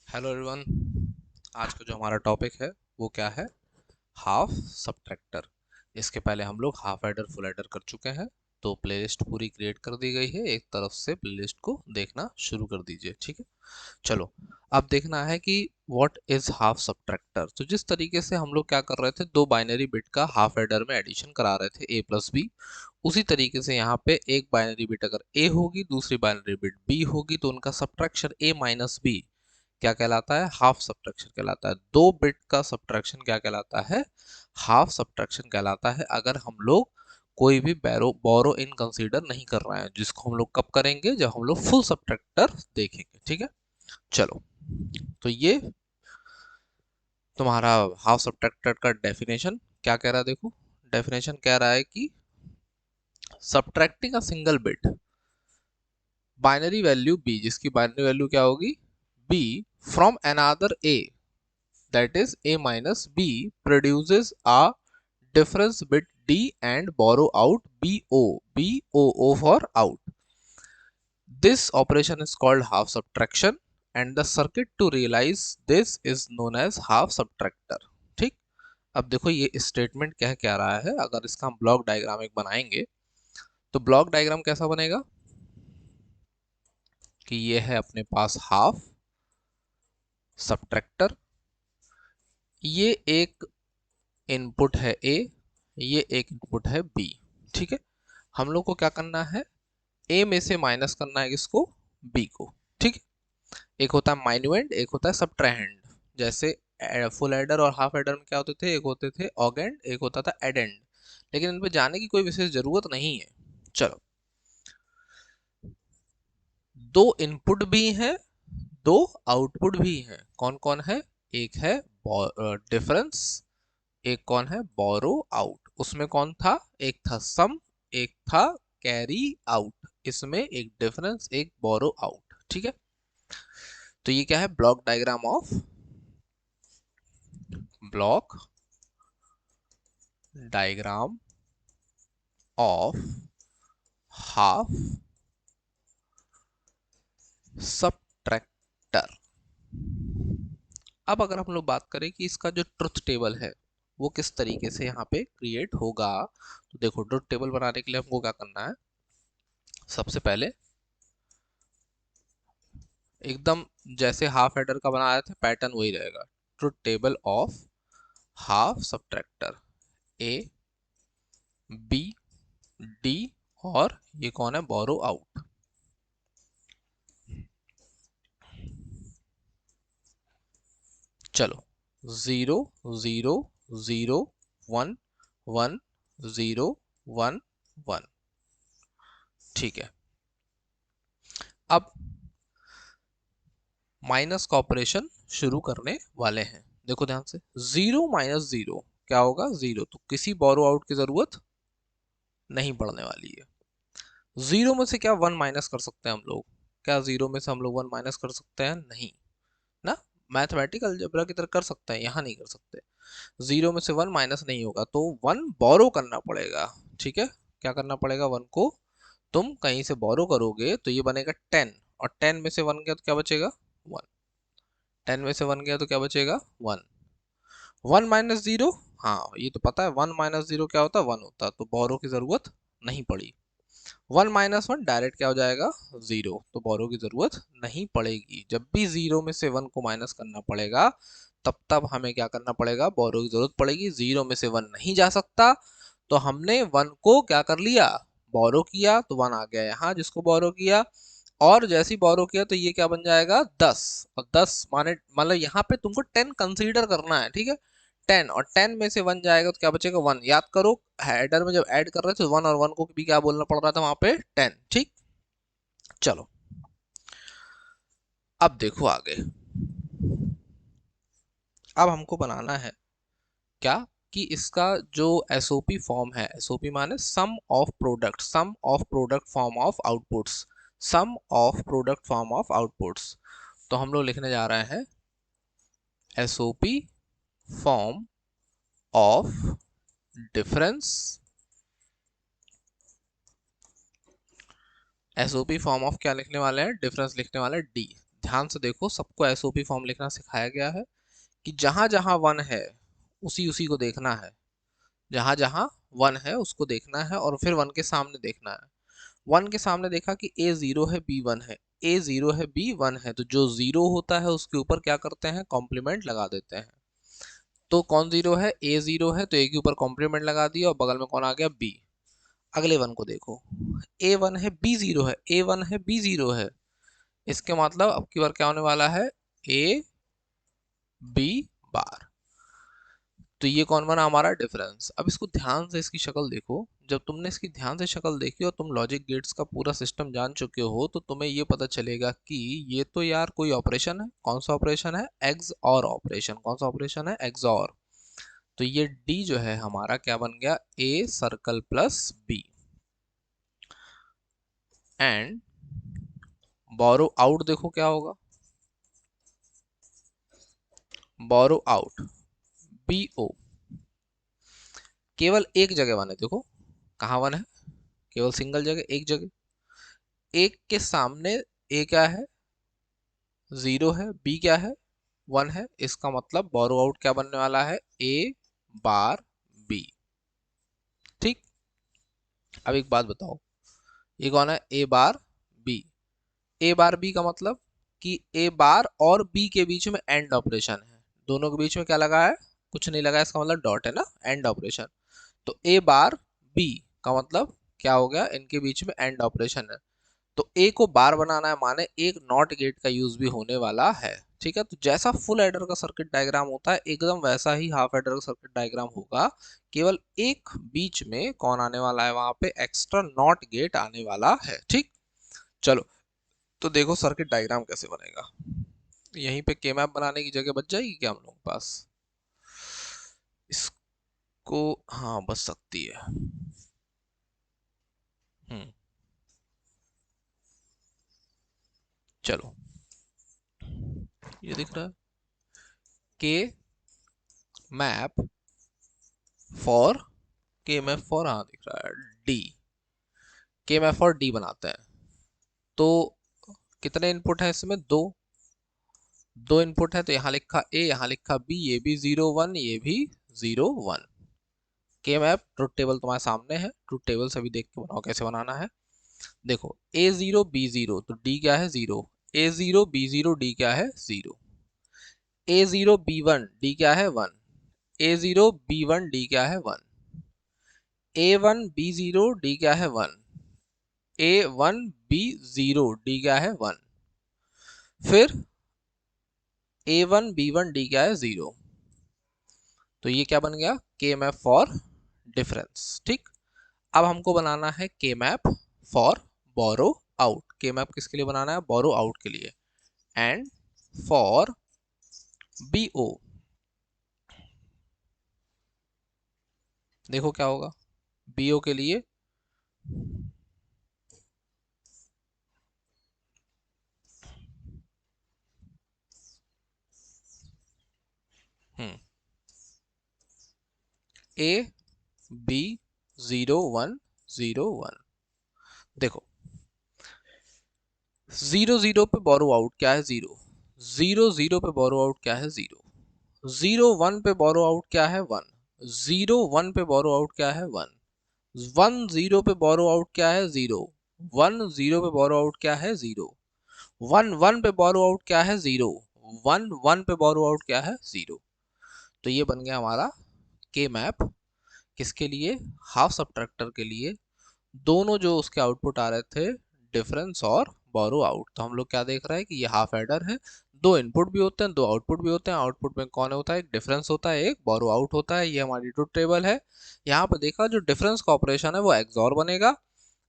Hello everyone. आज का जो हमारा टॉपिक है वो क्या है? Half subtractor. इसके पहले हम लोग हाफ एडर फुल एडर कर चुके हैं, तो प्लेलिस्ट पूरी क्रिएट कर दी गई है। एक तरफ से प्लेलिस्ट को देखना शुरू कर दीजिए, ठीक है। चलो, अब देखना है कि व्हाट इज हाफ सब्ट्रैक्टर। तो जिस तरीके से हम लोग क्या कर रहे थे, दो बाइनरी बिट का हाफ एडर में एडिशन करा रहे थे a प्लस बी, उसी तरीके से यहाँ पे एक बाइनरी बिट अगर a होगी, दूसरी बाइनरी बिट b होगी, तो उनका सब्ट्रैक्शन a माइनस बी क्या कहलाता है? हाफ सब्ट्रैक्शन कहलाता है। दो बिट का सब्ट्रैक्शन क्या कहलाता है? हाफ सब्ट्रैक्शन कहलाता है। अगर हम लोग कोई भी बोरो इन कंसीडर नहीं कर रहे हैं, जिसको हम लोग कब करेंगे? जब हम लोग फुल सब्ट्रैक्टर देखेंगे, ठीक है। चलो, तो ये तुम्हारा हाफ सब्ट्रैक्टर का डेफिनेशन क्या कह रहा है, देखो। डेफिनेशन कह रहा है कि subtracting a single bit binary value b, जिसकी बाइनरी वैल्यू क्या होगी? b from another a, that is a minus b, produces a difference bit d and borrow out bo for out. This operation is called half subtraction and the circuit to realize this is known as half subtractor। ठीक। अब देखो ये statement क्या कह रहा है। अगर इसका हम ब्लॉक डायग्राम एक बनाएंगे, तो ब्लॉक डायग्राम कैसा बनेगा कि ये है अपने पास हाफ सब्ट्रैक्टर, ये एक इनपुट है A, ये एक इनपुट है B, ठीक है। हम लोग को क्या करना है? A में से माइनस करना है किसको? B को, ठीक है। एक होता है माइन्यूएंड, एक होता है सब्ट्राहेंड। जैसे फुल एडर और हाफ एडर में क्या होते थे? एक होते थे ऑगेंड, एक होता था एडेंड। लेकिन इन पे जाने की कोई विशेष जरूरत नहीं है। चलो, दो इनपुट भी हैं, दो आउटपुट भी हैं। कौन कौन है? एक है डिफरेंस, एक कौन है? Borrow out. उसमें कौन था? एक था सम, एक था कैरी आउट। इसमें एक डिफरेंस, एक बोरो आउट, ठीक है। तो ये क्या है? Block diagram of block diagram of half subtractor. अब अगर हम लोग बात करें कि इसका जो ट्रुथ टेबल है वो किस तरीके से यहाँ पे क्रिएट होगा, तो देखो, ट्रुथ टेबल बनाने के लिए हमको क्या करना है? सबसे पहले एकदम जैसे हाफ एडर का बनाया था पैटर्न वही रहेगा। Truth table of half subtractor A B D, और ये कौन है? Borrow out. चलो, 0 0 0 1 1 0 1 1, ठीक है। अब माइनस का ऑपरेशन शुरू करने वाले हैं। देखो ध्यान से, 0 माइनस 0 क्या होगा? 0। तो किसी बोरो आउट की जरूरत नहीं पड़ने वाली है। 0 में से क्या 1 माइनस कर सकते हैं हम लोग? क्या 0 में से हम लोग 1 माइनस कर सकते हैं? नहीं ना। मैथमेटिकल अलजेब्रा की तरह कर सकते हैं, यहाँ नहीं कर सकते। 0 में से 1 माइनस नहीं होगा, तो 1 बोरो करना पड़ेगा, ठीक है। क्या करना पड़ेगा? 1 को तुम कहीं से बोरो करोगे तो ये बनेगा 10, और 10 में से 1 गया तो क्या बचेगा? 1। 10 में से 1 गया तो क्या बचेगा? 1। 1 माइनस 0, हाँ ये तो पता है, 1 माइनस 0 क्या होता है? 1 होता है, तो बोरो की जरूरत नहीं पड़ी। 1 माइनस 1 डायरेक्ट क्या हो जाएगा? 0, तो बोरो की जरूरत नहीं पड़ेगी। जब भी 0 में से 1 को माइनस करना पड़ेगा, तब तब हमें क्या करना पड़ेगा? बोरो की जरूरत पड़ेगी। 0 में से 1 नहीं जा सकता, तो हमने 1 को क्या कर लिया? बोरो किया, तो 1 आ गया यहाँ जिसको बोरो किया। और जैसे ही बोरो किया तो ये क्या बन जाएगा? 10। और 10 माने मतलब यहाँ पे तुमको 10 कंसीडर करना है, ठीक है। 10 और 10 में से 1 जाएगा तो क्या बचेगा? 1। याद करो, हेडर में जब ऐड कर रहे थे 1 और 1 को भी क्या बोलना पड़ रहा था वहां पे? 10, ठीक। चलो, अब देखो आगे। अब हमको बनाना है क्या? कि इसका जो एसओपी फॉर्म है, एसओपी माने sum of product, sum of product form of outputs, sum of product form of outputs. तो हम लोग लिखने जा रहे हैं SOP form of difference, SOP form of क्या लिखने वाले हैं? डिफरेंस लिखने वाले हैं डी। ध्यान से देखो, सबको एसओपी फॉर्म लिखना सिखाया गया है कि जहां जहां वन है उसी उसी को देखना है, जहां जहां वन है उसको देखना है और फिर वन के सामने देखना है। वन के सामने देखा कि ए जीरो है बी वन है, ए जीरो है बी वन है, तो जो जीरो होता है उसके ऊपर क्या करते हैं, कॉम्प्लीमेंट लगा देते हैं। तो कौन जीरो है, ए जीरो है तो ए के ऊपर कॉम्प्लीमेंट लगा दिया और बगल में कौन आ गया, बी। अगले वन को देखो, ए वन है बी जीरो है, ए वन है बी जीरो है, इसके मतलब अब की बार क्या होने वाला है, ए बी बार। तो ये कौन बना हमारा, डिफरेंस। अब इसको ध्यान से इसकी शक्ल देखो, जब तुमने इसकी ध्यान से शक्ल देखी और तुम लॉजिक गेट्स का पूरा सिस्टम जान चुके हो तो तुम्हें ये पता चलेगा कि ये तो यार कोई ऑपरेशन है। कौन सा ऑपरेशन है, एक्स और ऑपरेशन। कौन सा ऑपरेशन है, एक्स और। तो ये डी जो है हमारा क्या बन गया, A circle plus B. And borrow out देखो क्या होगा, बोरो आउट बी ओ। केवल एक जगह वन है, देखो कहाँ वन है, केवल सिंगल जगह, एक जगह। एक के सामने ए क्या है, जीरो है, बी क्या है, वन है, इसका मतलब बोरो आउट क्या बनने वाला है, ए बार बी। ठीक। अब एक बात बताओ, ये कौन है, ए बार बी। ए बार बी का मतलब कि ए बार और बी के बीच में एंड ऑपरेशन है। दोनों के बीच में क्या लगा है, कुछ नहीं लगा है, इसका मतलब डॉट है ना, एंड ऑपरेशन। तो ए बार बी का मतलब क्या हो गया, इनके बीच में एंड ऑपरेशन है। तो ए को बार बनाना है माने एक नॉट गेट का यूज भी होने वाला है। ठीक है, तो जैसा फुल एडर का सर्किट डायग्राम होता है एकदम वैसा ही हाफ एडर का सर्किट डायग्राम होगा, केवल एक बीच में कौन आने वाला है, वहां पे एक्स्ट्रा नॉट गेट आने वाला है। ठीक। चलो, तो देखो सर्किट डायग्राम कैसे बनेगा। यहीं पे के मैप बनाने की जगह बच जाएगी क्या हम लोगों के पास, इसको, हाँ बच सकती है। हम्म, चलो ये दिख रहा है, के मैप फॉर, के मैप फॉर, हाँ दिख रहा है, डी। के मैप फॉर डी बनाते हैं तो कितने इनपुट है इसमें, दो। दो इनपुट है तो यहाँ लिखा ए, यहाँ लिखा बी, ये भी 0 1, ये भी 0 1। के मैप ट्रुथ टेबल तुम्हारे सामने है, ट्रुथ टेबल सभी देख के बनाओ कैसे बनाना है। देखो ए जीरो बी जीरो, तो डी क्या है, जीरो। ए जीरो बी जीरो, डी क्या है, जीरो। ए जीरो बी वन, डी क्या है, वन। ए जीरो बी वन, डी क्या है, वन। ए वन बी जीरो, डी क्या है, वन। ए वन बी जीरो, डी क्या है, वन। फिर ए वन बी वन, डी क्या है, जीरो। तो ये क्या बन गया, के मैप फॉर डिफरेंस। ठीक। अब हमको बनाना है के मैप फॉर बोरो आउट। के मैप किसके लिए बनाना है, बोरो आउट के लिए। एंड फॉर बी ओ, देखो क्या होगा, बी ओ के लिए ए बी 0 1 0 1। देखो 0 0 पे बोरो आउट क्या है, जीरो। 0 0 पे बोरो आउट क्या है, जीरो। 0 1 पे बोरो आउट क्या है, वन। 0 1 पे बोरो आउट क्या है, वन। 1 0 पे बोरो आउट क्या है, जीरो। 1 0 पे बोरो आउट क्या है, जीरो। 1 1 पे बोरो आउट क्या है, जीरो। 1 1 पे बोरो आउट क्या है, जीरो। तो ये बन गया हमारा के मैप, किसके लिए, हाफ सब्ट्रैक्टर के लिए। दोनों जो उसके आउटपुट आ रहे थे, डिफरेंस और बोरो आउट, तो हम लोग क्या देख रहे हैं कि ये हाफ एडर है। दो इनपुट भी होते हैं, दो आउटपुट भी होते हैं। आउटपुट में कौन होता है, एक डिफरेंस होता है, एक बोरो आउट होता है। ये हमारी ट्रुथ टेबल है। यहाँ पे देखा जो डिफरेंस का ऑपरेशन है वो एक्सॉर बनेगा,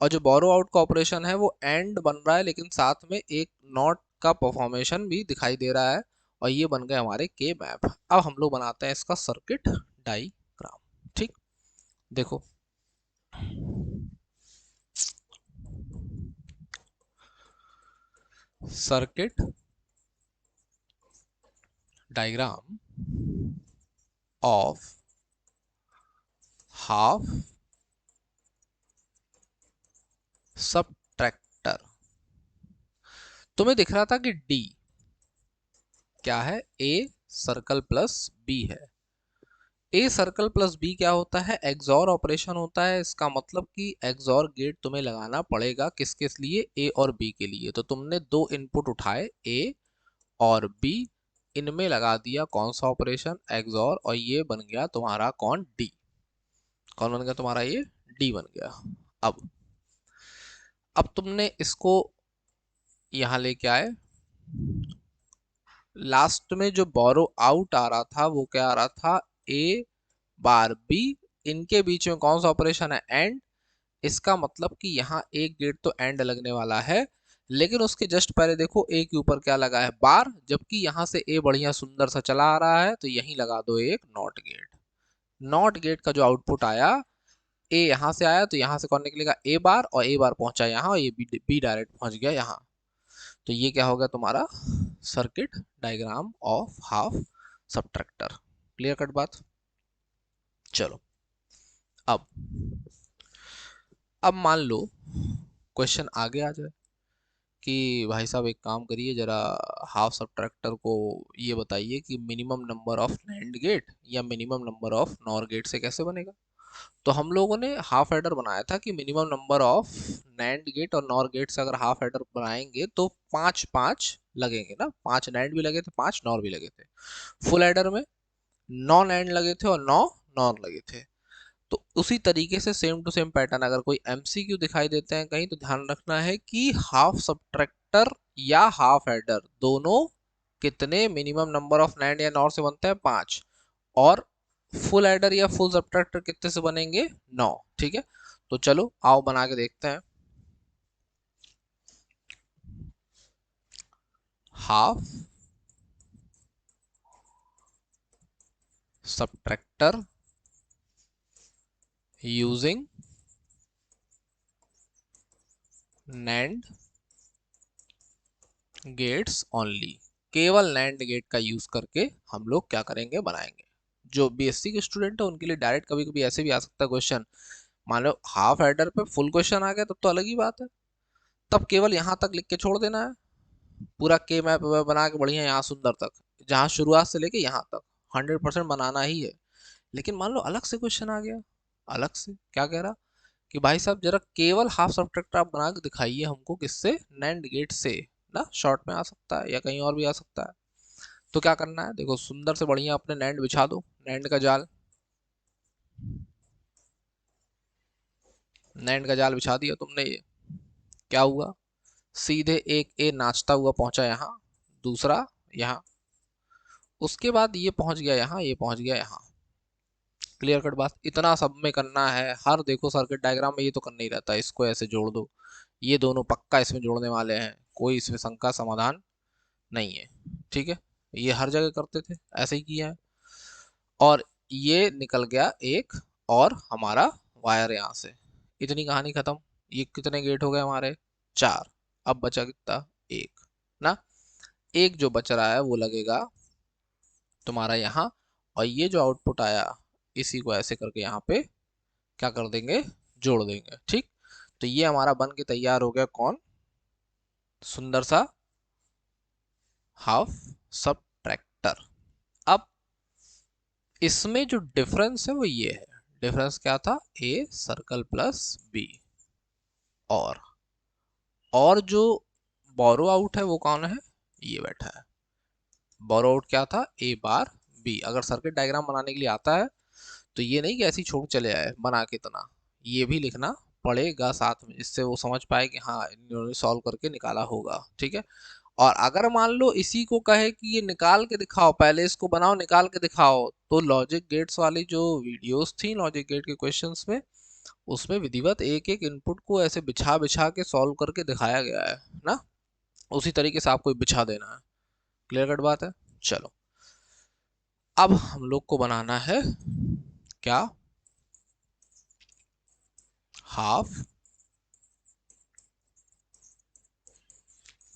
और जो बोरो आउट का ऑपरेशन है वो एंड बन रहा है, लेकिन साथ में एक नॉट का परफॉर्मेशन भी दिखाई दे रहा है। और ये बन गए हमारे के मैप। अब हम लोग बनाते हैं इसका सर्किट डायग्राम। ठीक। देखो circuit diagram of half subtractor. तुम्हें दिख रहा था कि डी क्या है, ए सर्कल प्लस बी है। ए सर्कल प्लस बी क्या होता है, एक्सॉर ऑपरेशन होता है। इसका मतलब कि एक्सॉर गेट तुम्हें लगाना पड़ेगा किस किस लिए, ए और बी के लिए। तो तुमने दो इनपुट उठाए ए और बी, इनमें लगा दिया कौन सा ऑपरेशन, एक्सॉर, और ये बन गया तुम्हारा कौन, डी। कौन बन गया तुम्हारा, ये डी बन गया। अब तुमने इसको यहां लेके आए, लास्ट में जो बोरो आउट आ रहा था वो क्या आ रहा था, ए बार बी, इनके बीच में कौन सा ऑपरेशन है, एंड। इसका मतलब कि यहाँ एक गेट तो एंड लगने वाला है, लेकिन उसके जस्ट पहले देखो ए के ऊपर क्या लगा है, बार, जबकि यहाँ से ए बढ़िया सुंदर सा चला आ रहा है, तो यहीं लगा दो एक नॉट गेट। नॉट गेट का जो आउटपुट आया, ए यहाँ से आया तो यहाँ से कौन निकलेगा, ए बार, और ए बार पहुंचा यहाँ, और ये बी डायरेक्ट पहुंच गया यहाँ। तो ये क्या होगा तुम्हारा circuit diagram of half subtractor. Clear cut बात। चलो अब मान लो क्वेश्चन आगे आ जाए कि भाई साहब एक काम करिए जरा, हाफ सबट्रैक्टर को ये बताइए कि minimum number of NAND gate या minimum number of NOR gate से कैसे बनेगा। तो हम लोगों ने हाफ एडर बनाया था कि minimum number of NAND gate और नॉर गेट से अगर हाफ एडर बनाएंगे तो 5 5 लगेंगे ना, 5 नैंड भी लगे थे, 5 नॉर भी लगे थे। फुल एडर में 9 नैंड लगे थे और 9 नॉर लगे थे। तो उसी तरीके से सेम टू सेम पैटर्न अगर कोई एमसीक्यू दिखाई देते हैं कहीं, तो ध्यान रखना है कि हाफ सबट्रैक्टर या हाफ एडर दोनों कितने मिनिमम नंबर ऑफ नैंड या नॉर से बनते हैं, 5, और फुल एडर या फुल सबट्रैक्टर कितने से बनेंगे, 9। ठीक है, तो चलो आओ बना के देखते हैं। Half subtractor using NAND gates only, केवल नैंड गेट का यूज करके हम लोग क्या करेंगे, बनाएंगे। जो बीएससी के स्टूडेंट है उनके लिए डायरेक्ट कभी कभी ऐसे भी आ सकता है क्वेश्चन, मान लो हाफ एडर पे फुल क्वेश्चन आ गया तब तो अलग ही बात है, तब केवल यहाँ तक लिख के छोड़ देना है, पूरा के मैप बना के बढ़िया यहाँ सुंदर तक, जहाँ शुरुआत से लेके यहाँ तक 100% बनाना ही है। लेकिन मान लो अलग से क्वेश्चन आ गया, अलग से क्या कह रहा कि भाई साहब जरा केवल हाफ सबट्रैक्टर आप बना के दिखाइए हमको, किससे, नैंड गेट से ना, शॉर्ट में आ सकता है या कहीं और भी आ सकता है। तो क्या करना है, देखो सुंदर से बढ़िया अपने नैंड बिछा दो, नैंड का जाल, नैंड का जाल बिछा दिया तुमने, ये क्या हुआ, सीधे एक ए नाचता हुआ पहुंचा यहाँ, दूसरा यहाँ, उसके बाद ये पहुंच गया यहाँ, ये पहुंच गया यहाँ। क्लियर कट बात, इतना सब में करना है, हर देखो सर्किट डायग्राम में ये तो करना ही रहता है, इसको ऐसे जोड़ दो, ये दोनों पक्का इसमें जोड़ने वाले हैं, कोई इसमें शंका समाधान नहीं है। ठीक है, ये हर जगह करते थे, ऐसे ही किया है। और ये निकल गया एक और हमारा वायर यहाँ से, इतनी कहानी खत्म। ये कितने गेट हो गए हमारे, 4। अब बचा कितना, एक ना, एक जो बच रहा है वो लगेगा तुम्हारा यहाँ, और ये जो आउटपुट आया इसी को ऐसे करके यहाँ पे क्या कर देंगे, जोड़ देंगे। ठीक, तो ये हमारा बन के तैयार हो गया कौन, सुंदर सा हाफ सबट्रैक्टर। अब इसमें जो डिफरेंस है वो ये है, डिफरेंस क्या था, ए सर्कल प्लस बी, और जो बोरो आउट है वो कौन है, ये बैठा है। बोरो आउट क्या था, ए बार बी। अगर सर्किट डायग्राम बनाने के लिए आता है तो ये नहीं कि ऐसी छोड़ चले आए बना के, इतना ये भी लिखना पड़ेगा साथ में, इससे वो समझ पाए कि हाँ इन्होंने सॉल्व करके निकाला होगा। ठीक है, और अगर मान लो इसी को कहे कि ये निकाल के दिखाओ, पहले इसको बनाओ निकाल के दिखाओ, तो लॉजिक गेट्स वाली जो वीडियोस थी लॉजिक गेट के क्वेश्चंस में, उसमें विधिवत एक एक इनपुट को ऐसे बिछा बिछा के सॉल्व करके दिखाया गया है ना, उसी तरीके से आपको बिछा देना है। क्लियर कट बात है। चलो अब हम लोग को बनाना है क्या, half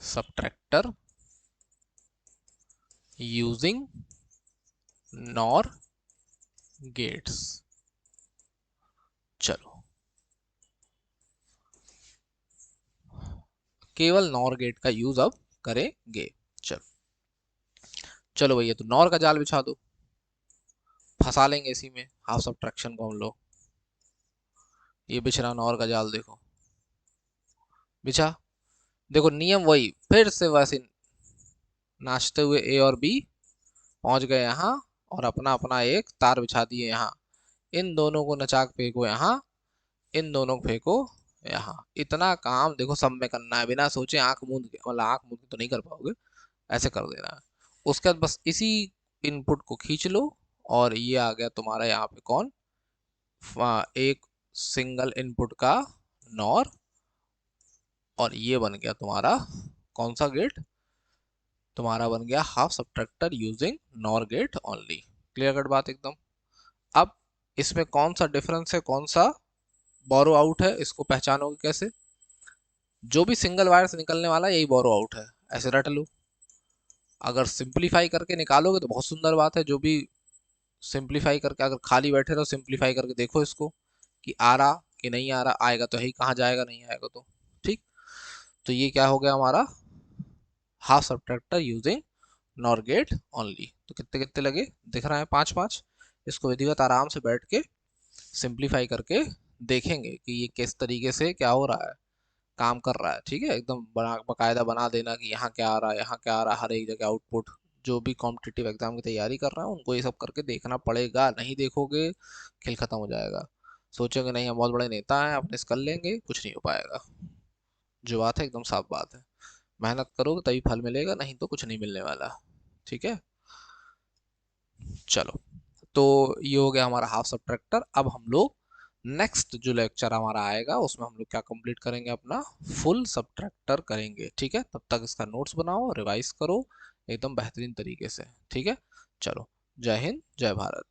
subtractor using NOR gates. चलो केवल नॉर गेट का यूज अब करेंगे। चलो चलो भैया, तो नॉर का जाल बिछा दो, फंसा लेंगे इसी में हाफ सब्ट्रैक्शन को हम लोग। ये बिछ रहा नॉर का जाल, देखो बिछा। देखो नियम वही, फिर से वैसे नाचते हुए ए और बी पहुंच गए यहाँ, और अपना अपना एक तार बिछा दिए यहाँ। इन दोनों को नचा के फेंको यहाँ, इन दोनों को फेंको यहाँ। इतना काम देखो सब में करना है, बिना सोचे आंख मूंद के, मतलब आंख मूंद के तो नहीं कर पाओगे, ऐसे कर देना है। उसके बाद बस इसी इनपुट को खींच लो, और ये आ गया तुम्हारा यहाँ पे कौन, एक सिंगल इनपुट का नॉर, और ये बन गया तुम्हारा कौन सा गेट, तुम्हारा बन गया half subtractor using nor get only. Clear cut बात एकदम। अब इसमें कौन सा डिफरेंस है, कौन सा बोरो आउट है, इसको पहचानोगे कैसे? जो भी सिंगल वायर से निकलने वाला है यही बोरो आउट है, ऐसे रट लो। अगर सिंप्लीफाई करके निकालोगे तो बहुत सुंदर बात है, जो भी सिंप्लीफाई करके, अगर खाली बैठे रहो सिंप्लीफाई करके देखो इसको कि आ रहा कि नहीं आ रहा, आएगा तो यही, कहाँ जाएगा नहीं आएगा तो। ठीक, तो ये क्या हो गया हमारा half subtractor using nor get only. तो कितने कितने लगे दिख रहा है, 5 5। इसको विधिवत आराम से बैठ के सिंप्लीफाई करके देखेंगे कि ये किस तरीके से क्या हो रहा है, काम कर रहा है। ठीक है, एकदम बना बाकायदा बना देना कि यहाँ क्या आ रहा है, यहाँ क्या आ रहा है, हर एक जगह आउटपुट। जो भी कॉम्पिटिटिव एग्जाम की तैयारी कर रहा है उनको ये सब करके देखना पड़ेगा, नहीं देखोगे खेल खत्म हो जाएगा। सोचोगे नहीं हम बहुत बड़े नेता हैं अपने कर लेंगे, कुछ नहीं हो पाएगा। जो बात है एकदम साफ बात है, मेहनत करोगे तभी फल मिलेगा, नहीं तो कुछ नहीं मिलने वाला। ठीक है, चलो। तो ये हो गया हमारा हाफ सब्ट्रैक्टर। अब हम लोग नेक्स्ट जो लेक्चर हमारा आएगा उसमें हम लोग क्या कंप्लीट करेंगे, अपना फुल सब्ट्रैक्टर करेंगे। ठीक है, तब तक इसका नोट्स बनाओ, रिवाइज करो एकदम बेहतरीन तरीके से। ठीक है, चलो, जय हिंद जय भारत।